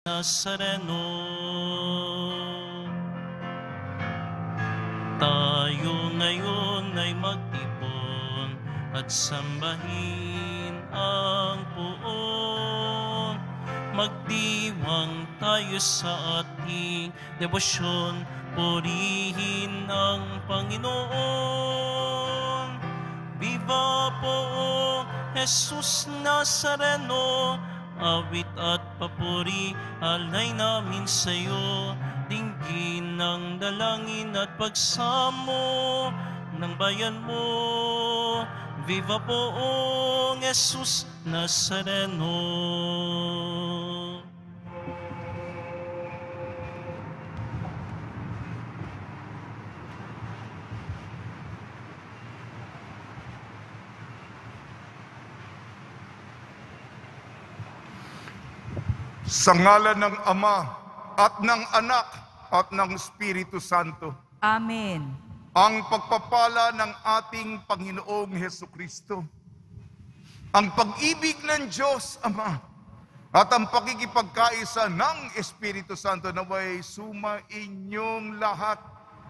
Nazareno. Tayo ngayon ay magtipon at sambahin ang poon. Magdiwang tayo sa ating debosyon, purihin ang Panginoon. Viva poong Jesus Nazareno, awit at papuri alay namin sa'yo. Dinggin ng dalangin at pagsamo ng bayan mo. Viva poong Jesus Nazareno. Sa ngalan ng Ama at ng Anak at ng Espiritu Santo. Amen. Ang pagpapala ng ating Panginoong Hesukristo, ang pag-ibig ng Diyos Ama, at ang pakikipagkaisa ng Espiritu Santo naway sumainyong lahat.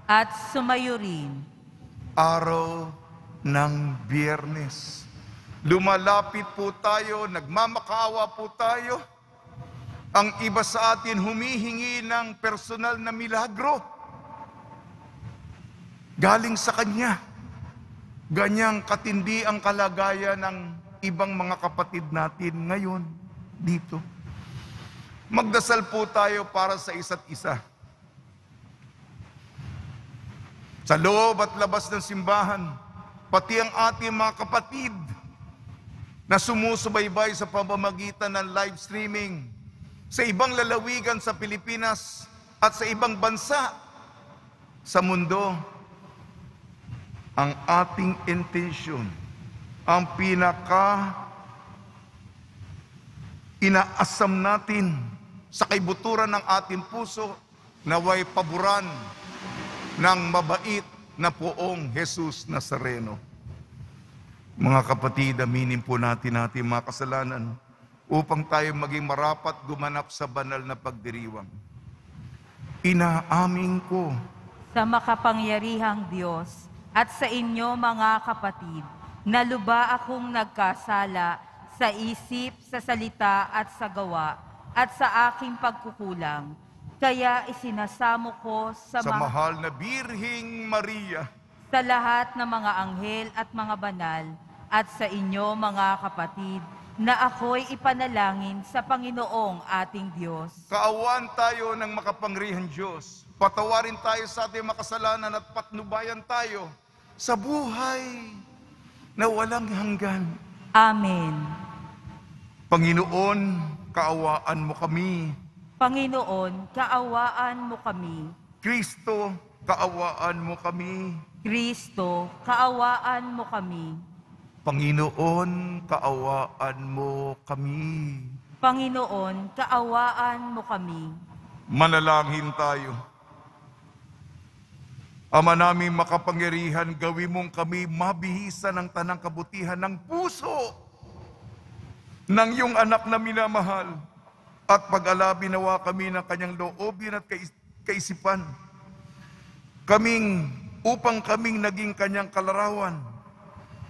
At sumayo rin. Araw ng Biyernes. Lumalapit po tayo, nagmamakaawa po tayo. Ang iba sa atin humihingi ng personal na milagro. Galing sa Kanya. Ganyang katindi ang kalagayan ng ibang mga kapatid natin ngayon dito. Magdasal po tayo para sa isa't isa. Sa loob at labas ng simbahan, pati ang ating mga kapatid na sumusubaybay sa pamamagitan ng live streaming sa ibang lalawigan sa Pilipinas at sa ibang bansa sa mundo. Ang ating intention, ang inaasam natin sa kaibuturan ng ating puso, naway paboran ng mabait na poong Jesus Nazareno. Mga kapatid, aminin po natin mga kasalanan upang tayo maging marapat gumanap sa banal na pagdiriwang. Inaamin ko Sa makapangyarihang Diyos at sa inyo mga kapatid, na luba akong nagkasala sa isip, sa salita at sa gawa at sa aking pagkukulang. Kaya isinasamo ko sa mahal na Birhing Maria, sa lahat ng mga anghel at mga banal at sa inyo mga kapatid, na ako'y ipanalangin sa Panginoong ating Diyos. Kaawaan tayo ng makapangyarihang Diyos. Patawarin tayo sa ating makasalanan at patnubayan tayo sa buhay na walang hanggan. Amen. Panginoon, kaawaan mo kami. Panginoon, kaawaan mo kami. Kristo, kaawaan mo kami. Kristo, kaawaan mo kami. Panginoon, kaawaan mo kami. Panginoon, kaawaan mo kami. Manalangin tayo. Ama naming makapangyarihan, gawin mong kami mabihisan ng tanang kabutihan ng puso ng iyong anak na minamahal, at pag-alabi nawa kami ng kanyang loobin at kaisipan. Upang kaming naging kanyang kalarawan,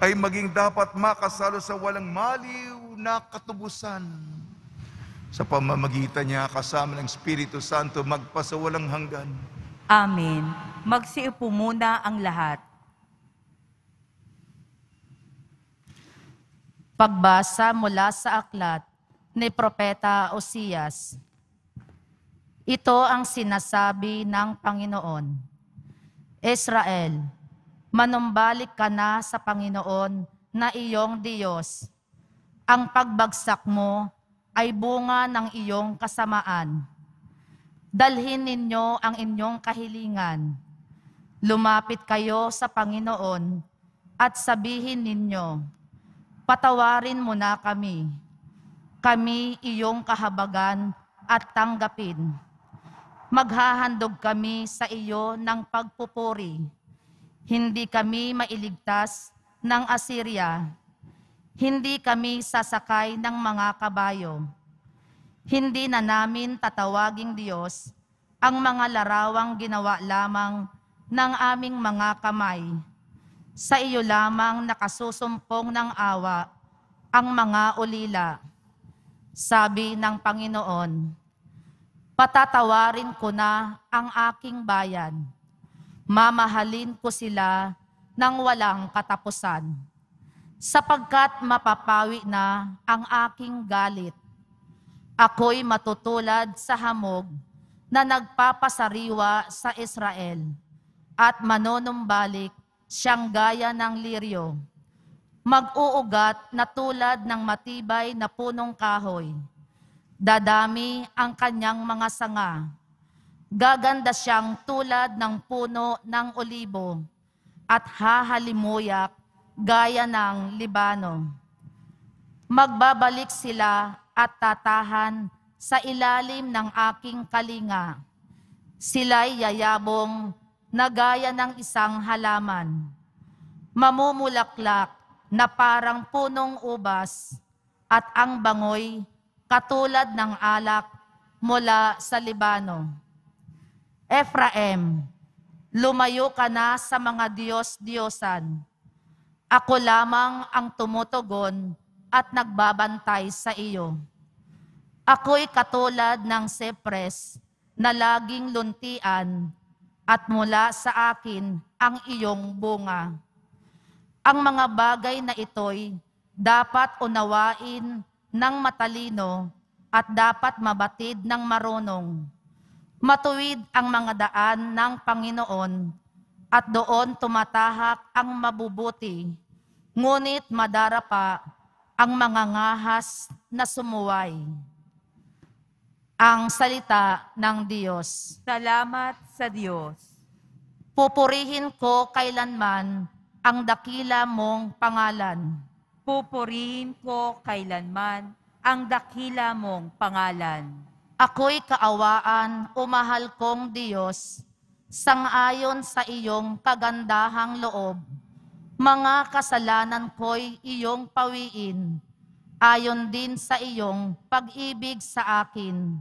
ay maging dapat makasalo sa walang maliw na katubusan. Sa pamamagitan niya kasama ng Espiritu Santo magpasawalang hanggan. Amen. Magsiupo muna ang lahat. Pagbasa mula sa aklat ni Propeta Osias. Ito ang sinasabi ng Panginoon: Israel, manumbalik ka na sa Panginoon na iyong Diyos. Ang pagbagsak mo ay bunga ng iyong kasamaan. Dalhin ninyo ang inyong kahilingan. Lumapit kayo sa Panginoon at sabihin ninyo, patawarin mo na kami. Kami iyong kahabagan at tanggapin. Maghahandog kami sa iyo ng pagpupuri. Hindi kami mailigtas ng Assyria. Hindi kami sasakay ng mga kabayo. Hindi na namin tatawaging Diyos ang mga larawang ginawa lamang ng aming mga kamay. Sa iyo lamang nakasusumpong ng awa ang mga ulila. Sabi ng Panginoon, patatawarin ko na ang aking bayan. Mamahalin ko sila ng walang katapusan. Sapagkat mapapawi na ang aking galit. Ako'y matutulad sa hamog na nagpapasariwa sa Israel at manonumbalik siyang gaya ng liryo. Mag-uugat na tulad ng matibay na punong kahoy. Dadami ang kanyang mga sanga. Gaganda siyang tulad ng puno ng olibo at hahalimuyak gaya ng Libano. Magbabalik sila at tatahan sa ilalim ng aking kalinga. Sila'y yayabong na gaya ng isang halaman. Mamumulaklak na parang punong ubas at ang bangoy katulad ng alak mula sa Libano. Ephraim, lumayo ka na sa mga Diyos-Diyosan. Ako lamang ang tumutugon at nagbabantay sa iyo. Ako'y katulad ng sepres na laging luntian at mula sa akin ang iyong bunga. Ang mga bagay na ito'y dapat unawain ng matalino at dapat mabatid ng marunong. Matuwid ang mga daan ng Panginoon at doon tumatahak ang mabubuti, ngunit madarapa ang mga ngahas na sumuway. Ang salita ng Diyos. Salamat sa Diyos. Pupurihin ko kailanman ang dakila mong pangalan. Pupurihin ko kailanman ang dakila mong pangalan. Ako'y kaawaan, umahal kong Diyos, sangayon sa iyong kagandahang loob. Mga kasalanan ko'y iyong pawiin, ayon din sa iyong pag-ibig sa akin.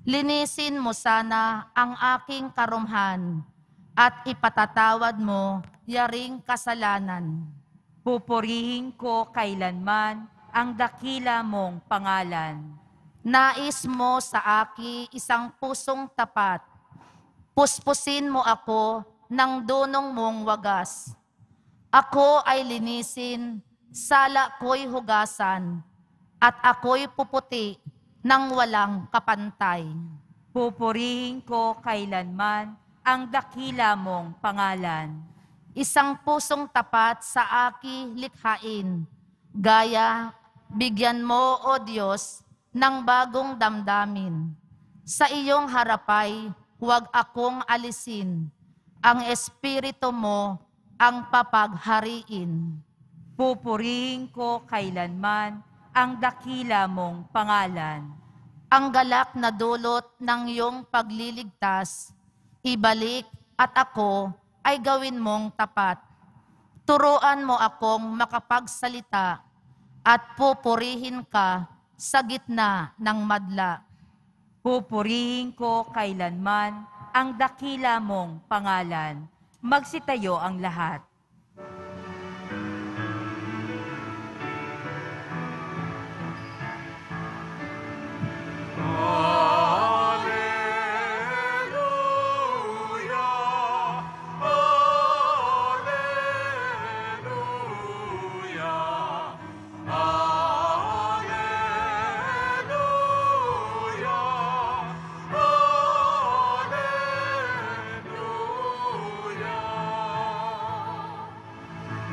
Linisin mo sana ang aking karumhan at ipatatawad mo yaring kasalanan. Pupurihin ko kailanman ang dakila mong pangalan. Nais mo sa aki isang pusong tapat. Puspusin mo ako ng dunong mong wagas. Ako ay linisin, sala ko'y hugasan, at ako'y puputi ng walang kapantay. Pupurihin ko kailanman ang dakila mong pangalan. Isang pusong tapat sa aki likhain. Gaya, bigyan mo, O Diyos, ng bagong damdamin. Sa iyong harapay, huwag akong alisin. Ang espiritu mo ang papaghariin. Pupurihin ko kailanman ang dakila mong pangalan. Ang galak na dulot ng iyong pagliligtas, ibalik at ako ay gawin mong tapat. Turuan mo akong makapagsalita at pupurihin ka sa gitna ng madla. Pupurihin ko kailanman ang dakila mong pangalan. Magsitayo ang lahat.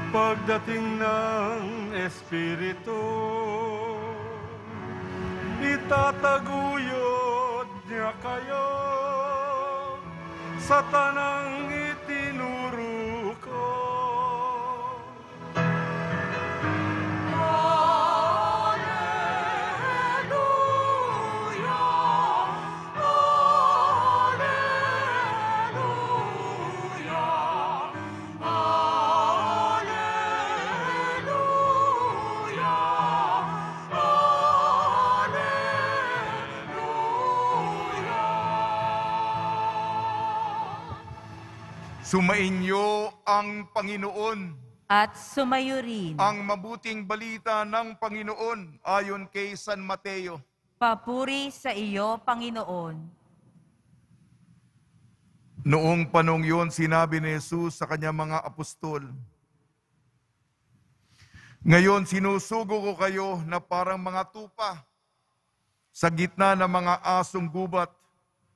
Pagdating ng Espiritu, itataguyod niya kayo sa tanang itinuro ko. Sumainyo ang Panginoon. At sumayo rin. Ang mabuting balita ng Panginoon ayon kay San Mateo. Papuri sa iyo, Panginoon. Noong panong yun, sinabi ni Jesus sa kanyang mga apostol, ngayon sinusugo ko kayo na parang mga tupa sa gitna ng mga asong gubat.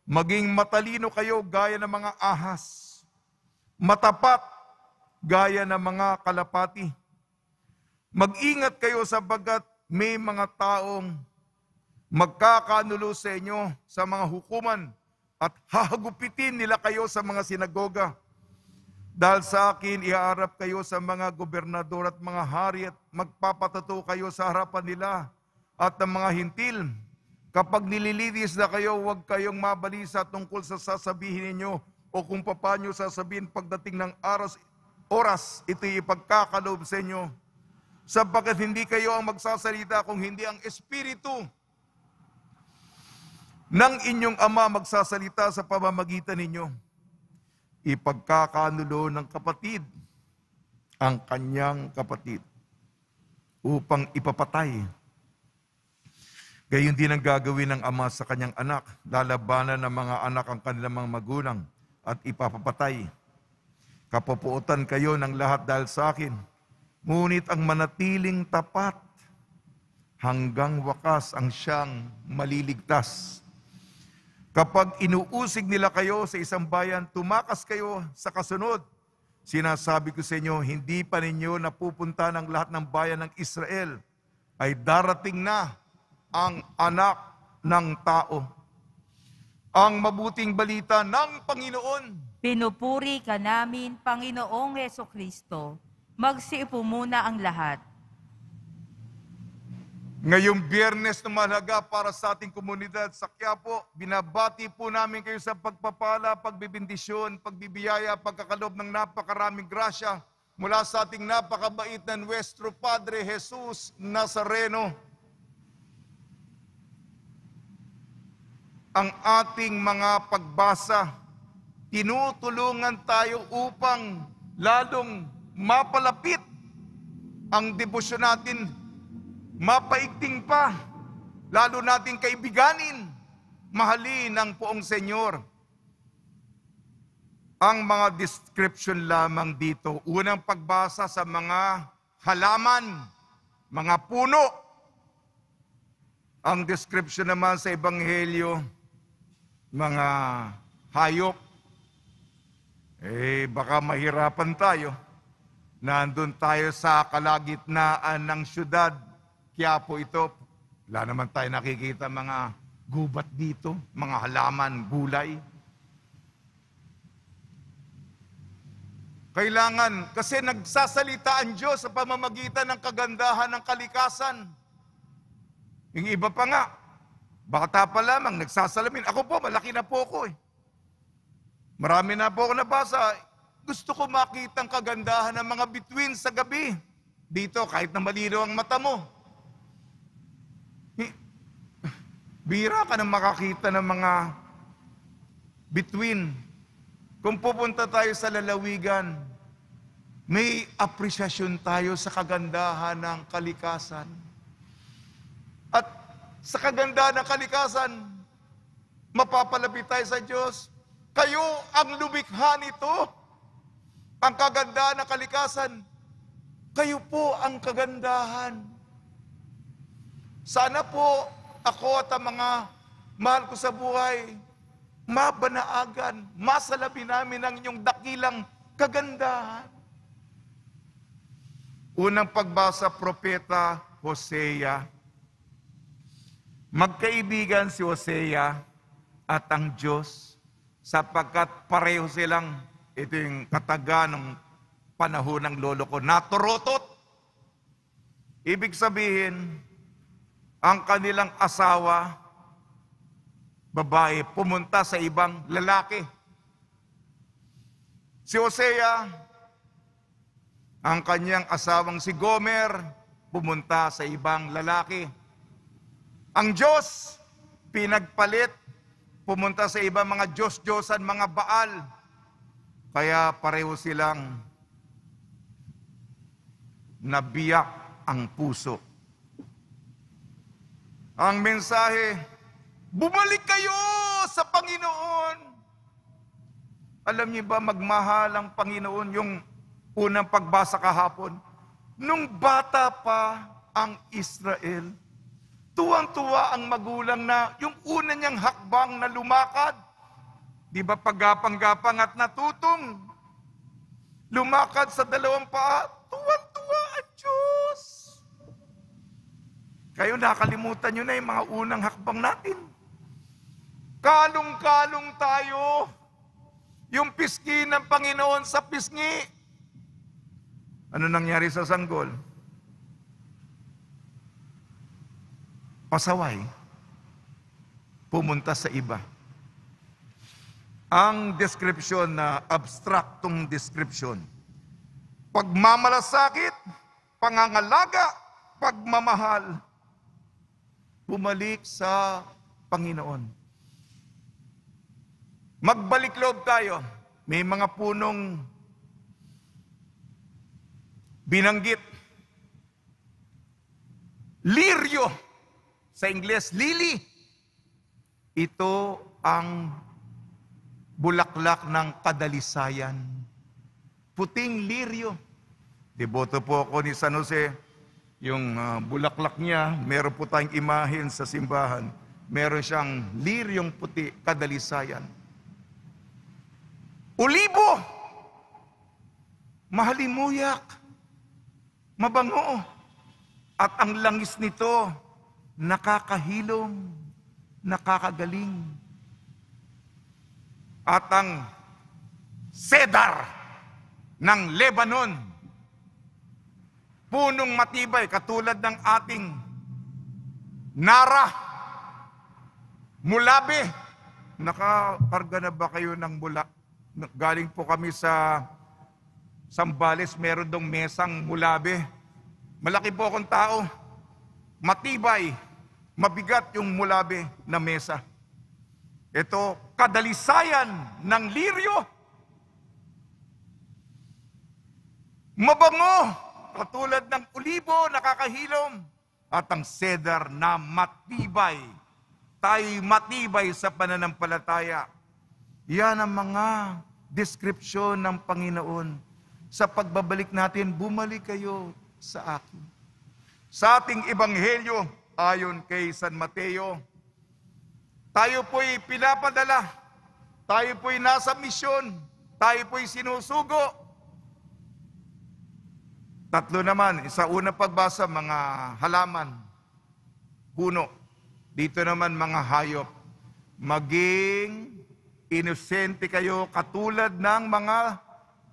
Maging matalino kayo gaya ng mga ahas. Matapat gaya ng mga kalapati. Mag-ingat kayo sapagkat may mga taong magkakanulo sa inyo sa mga hukuman at hahagupitin nila kayo sa mga sinagoga. Dahil sa akin, iaarap kayo sa mga gobernador at mga hari at magpapatato kayo sa harapan nila at ng mga hintil. Kapag nililinis na kayo, huwag kayong mabalisa tungkol sa sasabihin ninyo o kung paano sasabihin pagdating ng oras, ito'y ipagkakaloob sa inyo. Sapagkat hindi kayo ang magsasalita kung hindi ang Espiritu ng inyong Ama magsasalita sa pamamagitan ninyo. Ipagkakanulo ng kapatid ang kanyang kapatid upang ipapatay. Gayon din ang gagawin ng ama sa kanyang anak. Lalabanan ng mga anak ang kanilang mga magulang at ipapapatay. Kapupuotan kayo ng lahat dahil sa akin. Ngunit ang manatiling tapat hanggang wakas ang siyang maliligtas. Kapag inuusig nila kayo sa isang bayan, tumakas kayo sa kasunod. Sinasabi ko sa inyo, hindi pa ninyo napupunta ng lahat ng bayan ng Israel. Ay darating na ang anak ng tao. Ang mabuting balita ng Panginoon. Pinupuri ka namin, Panginoong Hesukristo. Magsiupo muna ang lahat. Ngayong Biyernes na mahalaga para sa ating komunidad sa Quiapo, binabati po namin kayo sa pagpapala, pagbibindisyon, pagbibiyaya, pagkakalob ng napakaraming grasya mula sa ating napakabait na Nuestro Padre Jesus Nazareno. Ang ating mga pagbasa, tinutulungan tayo upang lalong mapalapit ang debosyon natin, mapaigting pa, lalo nating kaibiganin, mahalin ang poong Senyor. Ang mga description lamang dito, unang pagbasa sa mga halaman, mga puno. Ang description naman sa Ebanghelyo, mga hayop. Baka mahirapan tayo. Nandun tayo sa kalagitnaan ng syudad. Quiapo ito. Wala naman tayo nakikita mga gubat dito, mga halaman, gulay. Kailangan, kasi nagsasalita ang Diyos sa pamamagitan ng kagandahan ng kalikasan. Yung iba pa nga, bata pa lamang, nagsasalamin. Ako po, malaki na po ako eh. Marami na po ako nabasa. Gusto ko makita ang kagandahan ng mga bituin sa gabi. Dito, kahit na malinaw ang mata mo. Bira ka na makakita ng mga bituin. Kung pupunta tayo sa lalawigan, may apresyasyon tayo sa kagandahan ng kalikasan. At sa kagandahan ng kalikasan, mapapalapit tayo sa Diyos. Kayo ang lumikha nito. Ang kagandahan ng kalikasan, kayo po ang kagandahan. Sana po ako at ang mga mahal ko sa buhay, mabanaagan, masalabi namin ang inyong dakilang kagandahan. Unang pagbasa, Propeta Hosea. Magkaibigan si Hosea at ang Diyos sapagkat pareho silang, ito yung kataga ng panahon ng lolo ko, naturotot. Ibig sabihin, ang kanilang asawa, babae, pumunta sa ibang lalaki. Si Hosea, ang kanyang asawang si Gomer, pumunta sa ibang lalaki. Ang Diyos, pinagpalit, pumunta sa ibang mga Diyos-Diyosan, mga Baal. Kaya pareho silang nabiyak ang puso. Ang mensahe, bumalik kayo sa Panginoon. Alam niyo ba, magmahal ang Panginoon, yung unang pagbasa kahapon. Nung bata pa ang Israel, tuwang-tuwa ang magulang na yung una niyang hakbang na lumakad. Di ba paggapang-gapang at natutong lumakad sa dalawang paa, tuwang-tuwa ang Diyos. Kayo nakalimutan nyo na yung mga unang hakbang natin. Kalong-kalong tayo. Yung pisngi ng Panginoon sa pisngi. Ano nangyari sa sanggol? Pasaway. Pumunta sa iba. Ang description na abstraktong description. Pagmamalasakit, pangangalaga, pagmamahal. Bumalik sa Panginoon. Magbalik loob tayo. May mga punong binanggit. Lirio. Sa Ingles, lily. Ito ang bulaklak ng kadalisayan. Puting lirio. Deboto po ako ni San Jose. Yung bulaklak niya, meron po tayong imahen sa simbahan. Meron siyang liryong puti, kadalisayan. Olibo! Mahalimuyak. Mabango. At ang langis nito, nakakahilom, nakakagaling. At ang cedar ng Lebanon, punong matibay, katulad ng ating nara, mulabe. Nakakarga na ba kayo ng mula? Galing po kami sa Sambales, meron dong mesang mulabe. Malaki po akong tao. Matibay, mabigat yung mulabe na mesa. Ito, kadalisayan ng liryo. Mabango, katulad ng olibo, nakakahilom. At ang cedar na matibay. Tayo matibay sa pananampalataya. Yan ang mga deskripsyon ng Panginoon. Sa pagbabalik natin, bumalik kayo sa akin. Sa ating ebanghelyo, ayon kay San Mateo, tayo po'y pinapadala, tayo po'y nasa misyon, tayo po'y sinusugo. Tatlo naman, sa unang pagbasa, mga halaman, puno. Dito naman mga hayop. Maging inosente kayo katulad ng mga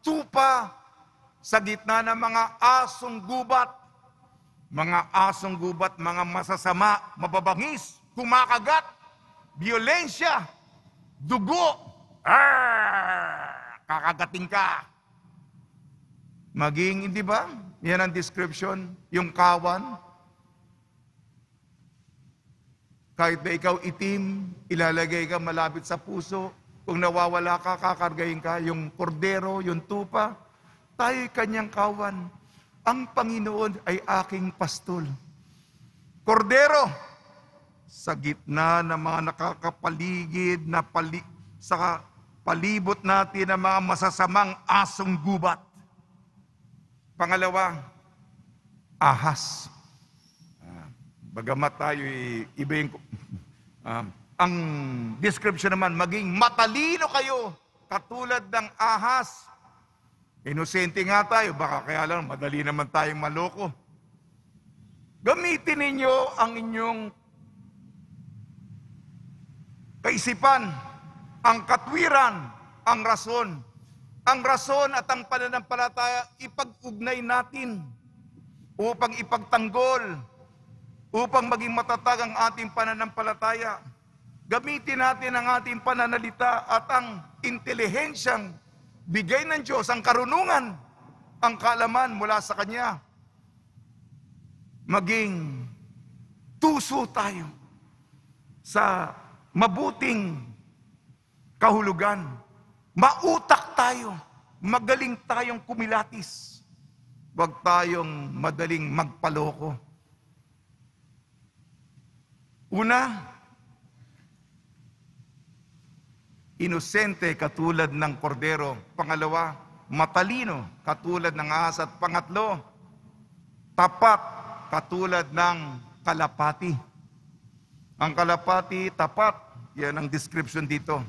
tupa sa gitna ng mga asong gubat. Mga asong gubat, mga masasama, mababangis, kumakagat, biyolensya, dugo, kakagating ka. Maging, hindi ba? Yan ang description, yung kawan. Kahit ba ikaw itim, ilalagay ka malapit sa puso. Kung nawawala ka, kakargahin ka. Yung kordero, yung tupa, tayo'y kanyang kawan. Ang Panginoon ay aking pastol. Kordero, sa gitna ng mga nakakapaligid na sa palibot natin ng mga masasamang asong gubat. Pangalawa, ahas. Bagamat tayo iba yung, ang description naman, maging matalino kayo katulad ng ahas. Inosente nga tayo, baka kaya lang madali naman tayong maloko. Gamitin ninyo ang inyong kaisipan, ang katwiran, ang rason. Ang rason at ang pananampalataya, ipag-ugnay natin upang ipagtanggol, upang maging matatag ang ating pananampalataya. Gamitin natin ang ating pananalita at ang intelihensyang bigay ng Diyos, ang karunungan, ang kaalaman mula sa Kanya. Maging tuso tayo sa mabuting kahulugan. Mautak tayo magaling tayong kumilatis. Huwag tayong madaling magpaloko. Una, inosente katulad ng kordero. Pangalawa, matalino katulad ng ahas. At pangatlo, tapat katulad ng kalapati. Ang kalapati, tapat, yan ang description dito.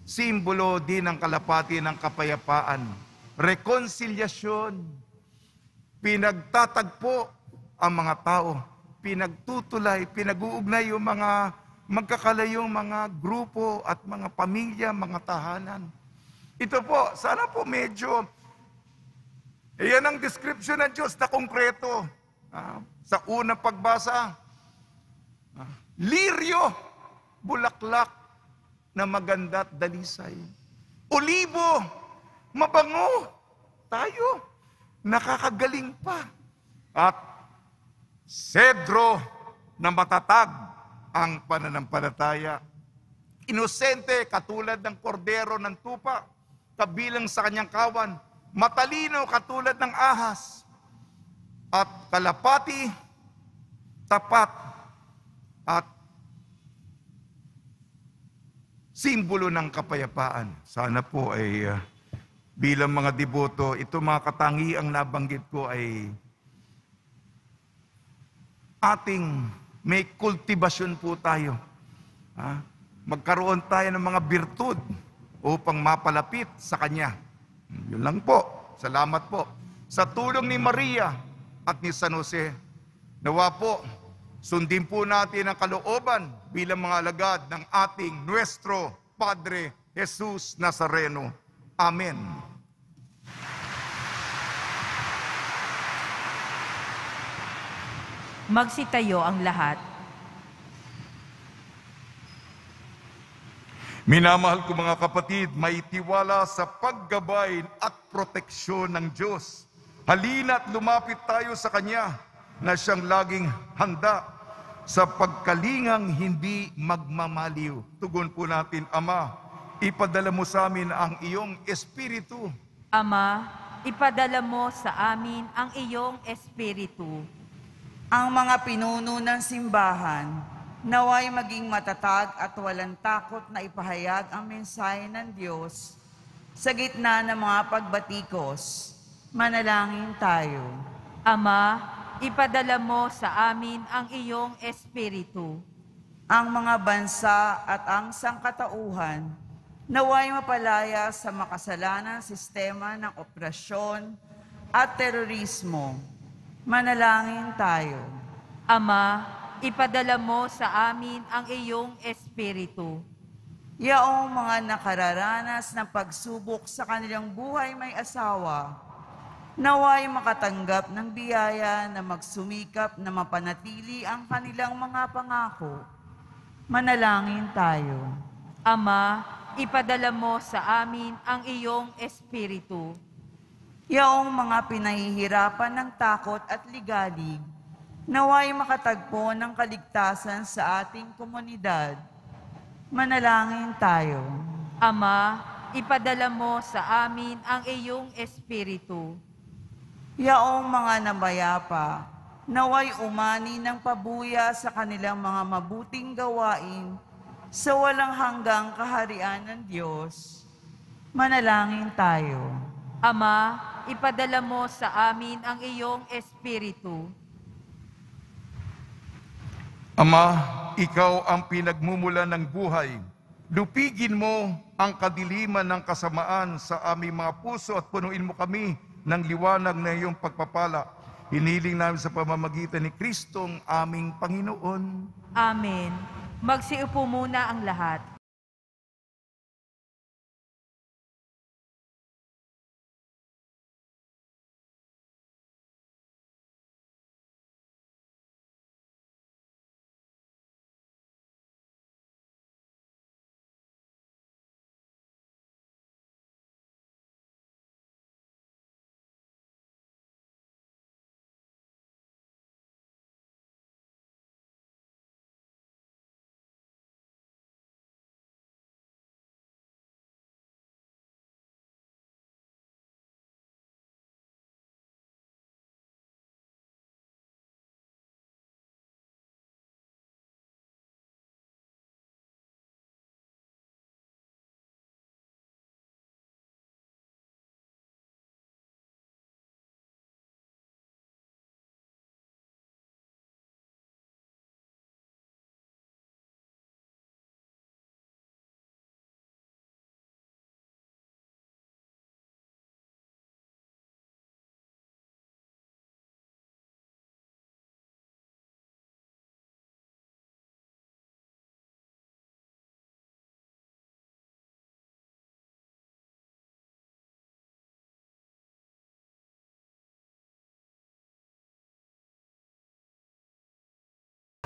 Simbolo din ng kalapati ng kapayapaan. Rekonsilyasyon. Pinagtatagpo ang mga tao. Pinagtutulay, pinag-uugnay yung mga magkakalayong mga grupo at mga pamilya, mga tahanan. Ito po, sana po medyo, yan ang description ng Diyos na konkreto. Sa unang pagbasa, liryo, bulaklak na maganda at dalisay. Olibo, mabango, tayo, nakakagaling pa. At sedro na matatag ang pananampalataya. Inosente katulad ng kordero ng tupa, kabilang sa kanyang kawan. Matalino katulad ng ahas. At kalapati, tapat, at simbolo ng kapayapaan. Sana po ay bilang mga deboto, ito mga katangiang nabanggit ko ay ating may kultibasyon po tayo. Magkaroon tayo ng mga birtud upang mapalapit sa Kanya. Yun lang po. Salamat po. Sa tulong ni Maria at ni San Jose, nawa po, sundin po natin ang kalooban bilang mga alagad ng ating Nuestro Padre Jesus Nazareno. Amen. Magsitayo ang lahat. Minamahal ko mga kapatid, may tiwala sa paggabay at proteksyon ng Diyos. Halina't lumapit tayo sa Kanya na siyang laging handa sa pagkalingang hindi magmamaliw. Tugon po natin, Ama, ipadala mo sa amin ang iyong Espiritu. Ama, ipadala mo sa amin ang iyong Espiritu. Ang mga pinuno ng simbahan, naway maging matatag at walang takot na ipahayag ang mensahe ng Diyos sa gitna ng mga pagbatikos. Manalangin tayo. Ama, ipadala mo sa amin ang iyong Espiritu. Ang mga bansa at ang sangkatauhan, naway mapalaya sa makasalanang sistema ng operasyon at terorismo. Manalangin tayo. Ama, ipadala mo sa amin ang iyong Espiritu. Yaong mga nakararanas ng pagsubok sa kanilang buhay may asawa, naway makatanggap ng biyaya na magsumikap na mapanatili ang kanilang mga pangako. Manalangin tayo. Ama, ipadala mo sa amin ang iyong Espiritu. Yaong mga pinahihirapan ng takot at ligalig, naway makatagpo ng kaligtasan sa ating komunidad. Manalangin tayo. Ama, ipadala mo sa amin ang iyong Espiritu. Yaong mga namayapa, naway umani ng pabuya sa kanilang mga mabuting gawain sa walang hanggang kaharian ng Diyos. Manalangin tayo. Ama, ipadala mo sa amin ang iyong Espiritu. Ama, ikaw ang pinagmumulan ng buhay. Lupigin mo ang kadiliman ng kasamaan sa aming mga puso at punuin mo kami ng liwanag na iyong pagpapala. Hiniling namin sa pamamagitan ni Kristong aming Panginoon. Amen. Magsiupo muna ang lahat.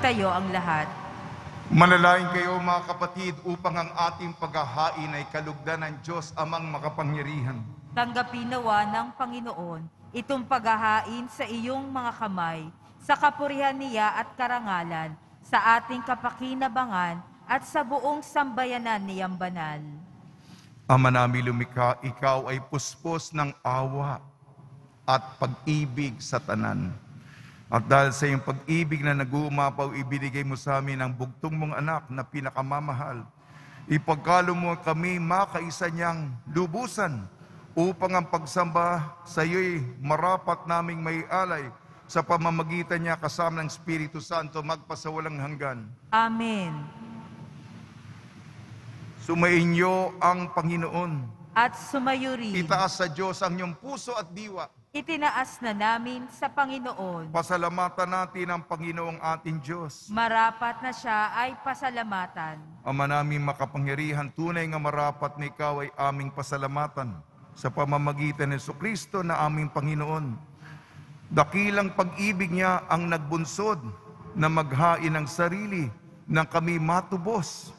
Magsitayo ang lahat. Manalangin kayo mga kapatid upang ang ating paghahain ay kalugdan ng Diyos amang makapangyarihan. Tanggapin nawa ng Panginoon itong paghahain sa iyong mga kamay, sa kapurihan niya at karangalan, sa ating kapakinabangan at sa buong sambayanan niyang banal. Ama namin lumikha, ikaw ay puspos ng awa at pag-ibig sa tanan. At dahil sa iyong pag-ibig na nag-uumapaw, ibinigay mo sa amin ang bugtong mong anak na pinakamamahal. Ipagkalo mo kami makaisa niyang lubusan upang ang pagsamba sa iyo'y marapat naming may alay sa pamamagitan niya kasama ng Espiritu Santo magpasawalang hanggan. Amen. Sumainyo ang Panginoon. At sumayo rin. Itaas sa Diyos ang iyong puso at diwa. Itinaas na namin sa Panginoon. Pasalamatan natin ang Panginoong ating Diyos. Marapat na siya ay pasalamatan. Ama namin makapangyarihan, tunay nga marapat na ikaw ay aming pasalamatan sa pamamagitan ni Jesucristo na aming Panginoon. Dakilang pag-ibig niya ang nagbunsod na maghain ng sarili nang kami matubos.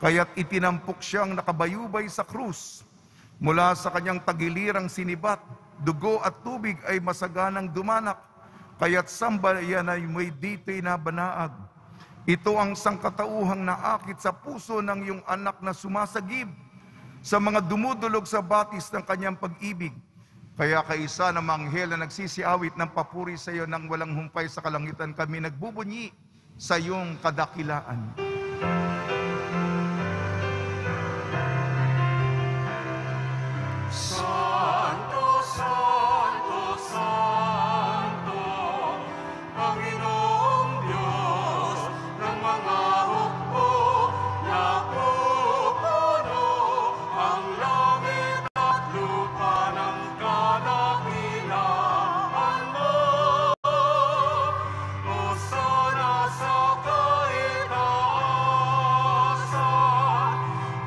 Kaya't itinampok siyang nakabayubay sa krus. Mula sa kanyang tagilirang sinibat, dugo at tubig ay masaganang dumanak, kaya't sambayan ay may dito'y nabanaag. Ito ang sangkatauhang naakit sa puso ng iyong anak na sumasagib sa mga dumudulog sa batis ng kanyang pag-ibig. Kaya kaisa ng mga anghel na nagsisiawit ng papuri sa iyo nang walang humpay sa kalangitan, kami nagbubunyi sa iyong kadakilaan. Santo, Santo, Santo, Panginoong Diyos ng mga hukbo, napupuno ang langit at lupa ng kadakilaan mo. Hosana sa kaitaasan,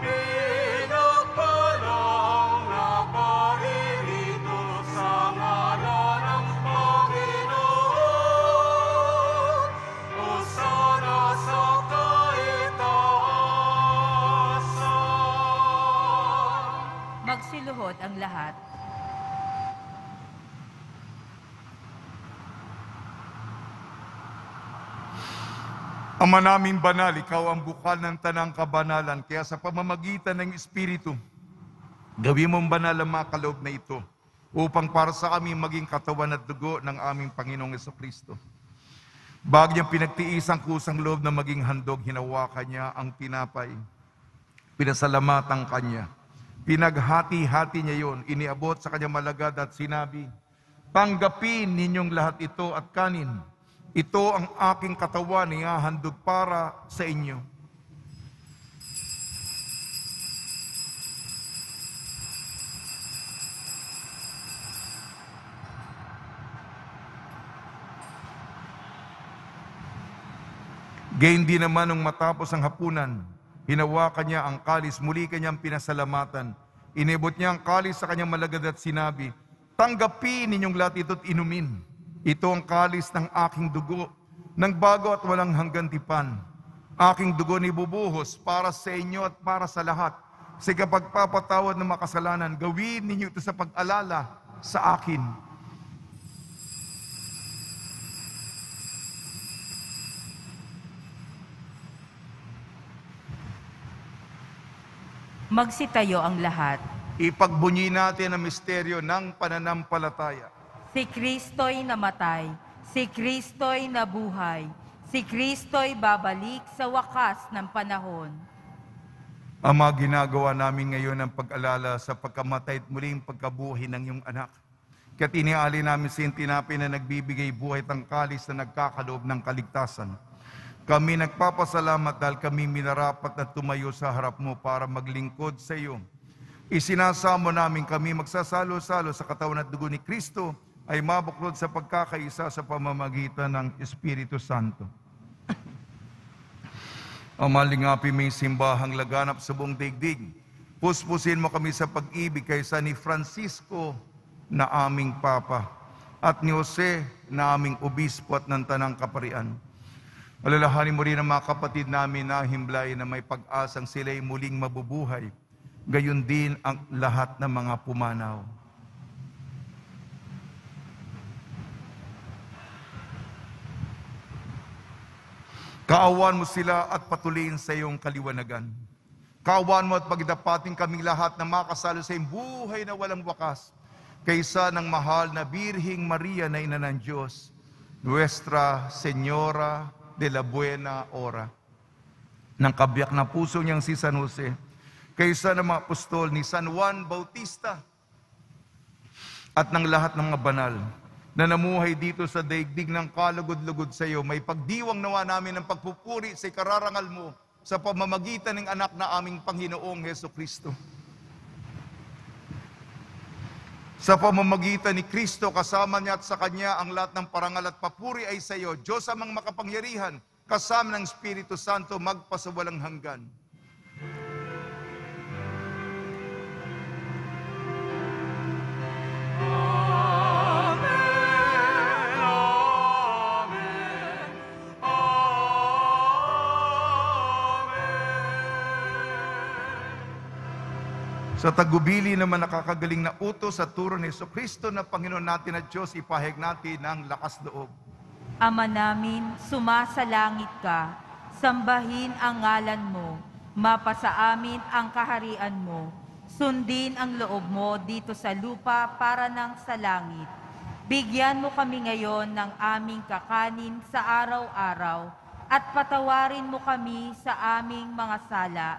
pinagpalang na paririto sa ngalan ng Panginoon. Hosana sa kaitaasan. Magsiluhod ang lahat. Ama naming banal, ikaw ang bukal ng tanang kabanalan, kaya sa pamamagitan ng Espiritu, gawin mong banal ang mga kaloob na ito, upang para sa amin maging katawan at dugo ng aming Panginoong Jesucristo. Bago niyang pinagtiis ang kusang loob na maging handog, hinawakan niya ang tinapay. Pinasalamatan kanya. Pinaghati-hati niya yon, iniabot sa kanyang malagad at sinabi, "Tanggapin ninyong lahat ito at kanin. Ito ang aking katawan na handog para sa inyo." Gayon din naman nung matapos ang hapunan, hinawakan niya ang kalis, muli kanyang pinasalamatan. Inibot niya ang kalis sa kanyang malagad at sinabi, "Tanggapin ninyong lahat ito't inumin. Ito ang kalis ng aking dugo, ng bago at walang hanggang tipan. Aking dugo ni bubuhos para sa inyo at para sa lahat. Sa kapagpapatawad ng makasalanan, gawin ninyo ito sa pag-alala sa akin." Magsitayo ang lahat. Ipagbunyi natin ang misteryo ng pananampalataya. Si Kristo'y namatay, si Kristo'y nabuhay, si Kristo'y babalik sa wakas ng panahon. Ama, ginagawa namin ngayon ang pag-alala sa pagkamatay at muling pagkabuhay ng iyong anak. Kaya't iniali namin sa iyong tinapay na nagbibigay buhay at ang kalis na nagkakaloob ng kaligtasan. Kami nagpapasalamat dahil kami minarapat na tumayo sa harap mo para maglingkod sa iyo. Isinasamo namin kami magsasalo-salo sa katawan at dugo ni Kristo ay mabuklod sa pagkakaisa sa pamamagitan ng Espiritu Santo. Ama, lingapi may simbahang laganap sa buong daigdig. Puspusin mo kami sa pag-ibig kaysa ni Francisco na aming Papa at ni Jose na aming Obispo at ng Tanang Kaparian. Alalahanin mo rin ang mga kapatid namin na himlay na may pag-asang sila'y muling mabubuhay. Gayon din ang lahat ng mga pumanaw. Kaawan mo sila at patuloyin sa iyong kaliwanagan. Kaawan mo at pagdapating kaming lahat na makasalo sa iyong buhay na walang wakas, kaysa ng mahal na Birhing Maria na Ina ng Diyos, Nuestra Señora de la Buena Hora, ng kabiyak na puso niyang si San Jose, kaysa ng mga apostol ni San Juan Bautista, at ng lahat ng mga banal na namuhay dito sa daigdig ng kalugod-lugod sa iyo, may pagdiwang nawa namin ng pagpupuri sa ikararangal mo sa pamamagitan ng anak na aming Panginoong Hesukristo. Sa pamamagitan ni Kristo, kasama niya at sa Kanya, ang lahat ng parangal at papuri ay sa iyo, Diyos amang makapangyarihan, kasama ng Espiritu Santo, magpasawalang hanggan. Sa tagubili naman nakakagaling na utos sa turo ni Jesucristo na Panginoon natin at Diyos, ipahayag natin ng lakas loob. Ama namin, sumasalangit ka, sambahin ang ngalan mo, mapasa amin ang kaharian mo, sundin ang loob mo dito sa lupa para ng sa langit. Bigyan mo kami ngayon ng aming kakanin sa araw-araw at patawarin mo kami sa aming mga sala,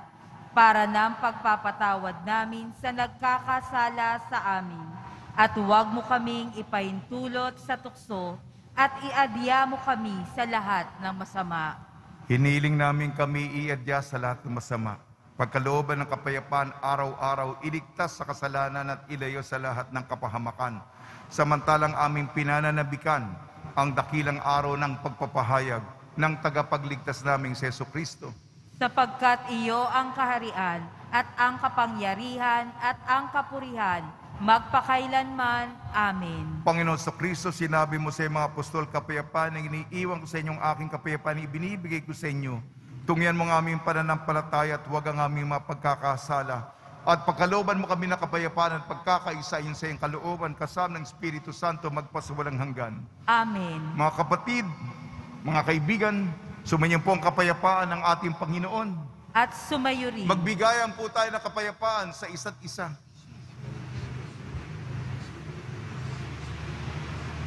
para ng pagpapatawad namin sa nagkakasala sa amin. At huwag mo kaming ipahintulot sa tukso at iadya mo kami sa lahat ng masama. Hiniling namin kami iadya sa lahat ng masama. Pagkalooban ng kapayapaan araw-araw, iligtas sa kasalanan at ilayo sa lahat ng kapahamakan. Samantalang aming pinananabikan ang dakilang araw ng pagpapahayag ng tagapagligtas naming si Jesucristo. Sapagkat iyo ang kaharian at ang kapangyarihan at ang kapurihan, magpakailanman. Amen. Panginoon sa Kristo, sinabi mo sa mga apostol, kapayapaan ang iniiwan ko sa inyong aking kapayapaan, ibinibigay ko sa inyo. Tungyan mo ang aming pananampalataya at huwag ang aming mapagkakasala. At pagkalooban mo kami ng kapayapaan at pagkakaisahin sa iyong kalooban, kasama ng Espiritu Santo, magpasawalang hanggan. Amen. Mga kapatid, mga kaibigan, sumayin po ang kapayapaan ng ating Panginoon. At sumayo rin. Magbigayan po tayo ng kapayapaan sa isa't isa.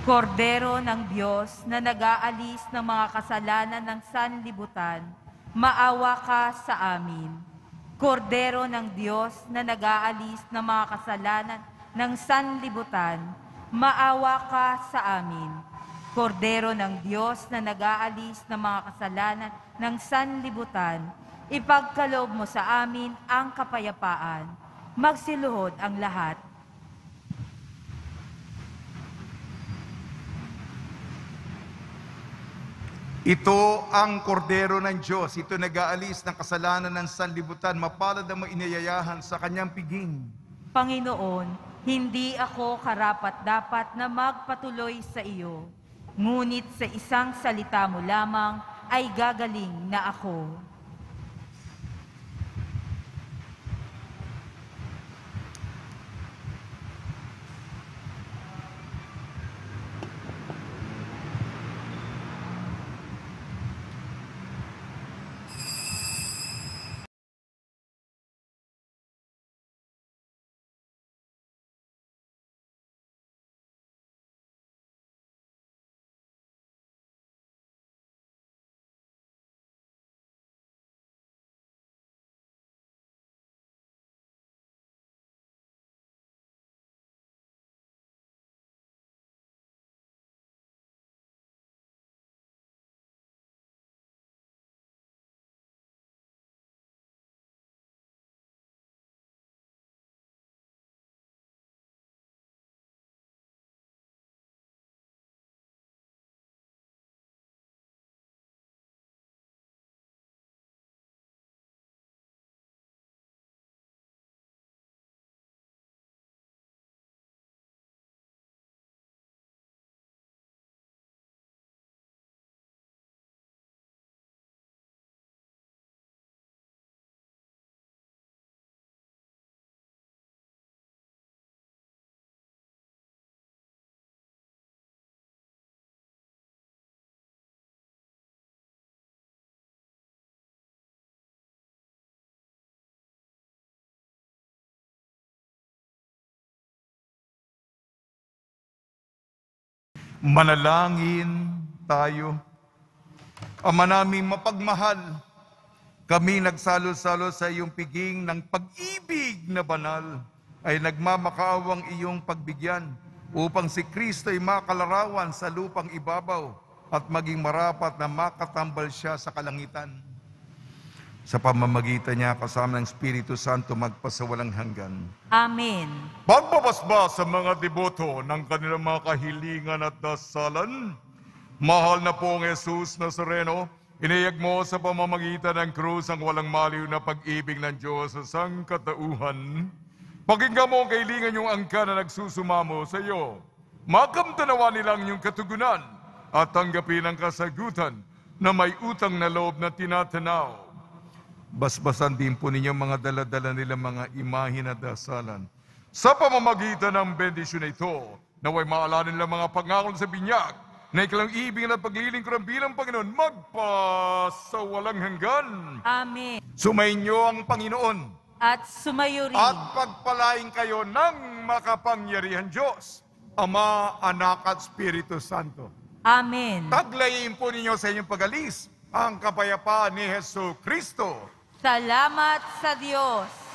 Kordero ng Diyos na nag-aalis ng mga kasalanan ng sanlibutan, maawa ka sa amin. Kordero ng Diyos na nag-aalis ng mga kasalanan ng sanlibutan, maawa ka sa amin. Kordero ng Diyos na nag-aalis ng mga kasalanan ng sanlibutan, ipagkaloob mo sa amin ang kapayapaan. Magsiluhod ang lahat. Ito ang kordero ng Diyos. Ito nag-aalis ng kasalanan ng sanlibutan. Mapalad ang mainayayahan sa kanyang piging. Panginoon, hindi ako karapat-dapat na magpatuloy sa iyo. Ngunit sa isang salita mo lamang ay gagaling na ako. Manalangin tayo. Ama naming mapagmahal, kami nagsalo-salo sa iyong piging ng pag-ibig na banal ay nagmamakaawang iyong pagbigyan upang si Kristo ay makalarawan sa lupang ibabaw at maging marapat na makatambal siya sa kalangitan. Sa pamamagitan niya kasama ng Espiritu Santo magpasawalang hanggan. Amen. Pagbabasbas sa mga deboto ng kanilang mga kahilingan at dasalan, mahal na pong Jesus Nazareno, inayag mo sa pamamagitan ng krus ang walang maliw na pag-ibig ng Diyos sa sangkatauhan. Pakinggan mo ang kahilingan niyong angka na nagsusumamo sa iyo. Makamtanawa nilang iyong katugunan at tanggapin ang kasagutan na may utang na loob na tinatanaw. Basbasan din po ninyo mga daladala nilang mga imahin at dasalan. Sa pamamagitan ng bendisyon na ito, naway maalala nilang mga pangako sa binyag, na ikalang ibig at paglilingkuran bilang Panginoon, magpasawalang hanggan. Amen. Sumainyo ang Panginoon. At sumayo rin. At pagpalain kayo ng makapangyarihan Diyos, Ama, Anak at Espiritu Santo. Amen. Taglayin po ninyo sa inyong pag-alis ang kapayapaan ni Jesu Kristo. Salamat sa Diyos.